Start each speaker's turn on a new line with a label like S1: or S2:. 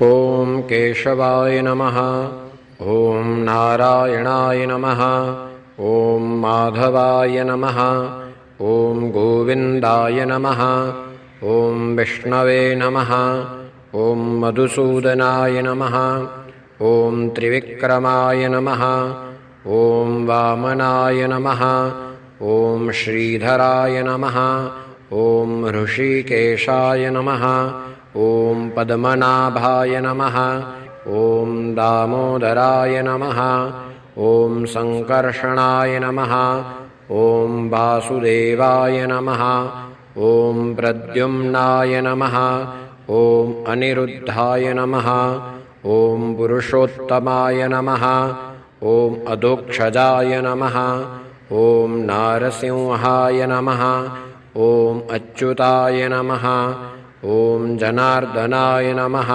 S1: ॐ केशवाय नमः। ॐ नारायणाय नमः। ॐ माधवाय नमः। ॐ गोविन्दाय नमः। ॐ विष्णवे नमः। ॐ मधुसूदनाय नमः। ॐ त्रिविक्रमाय नमः। ॐ वामनाय नमः। ॐ श्रीधराय नमः। ॐ ऋषिकेशाय नमः। ॐ पद्मनाभाय नमः। ॐ दामोदराय नमः। ॐ सङ्कर्षणाय नमः। ॐ वासुदेवाय नमः। ॐ प्रद्युम्नाय नमः। ॐ अनिरुद्धाय नमः। ॐ पुरुषोत्तमाय नमः। ॐ अधोक्षजाय नमः। ॐ नारसिंहाय नमः। ॐ अच्युताय नमः। ॐ जनार्दनाय नमः।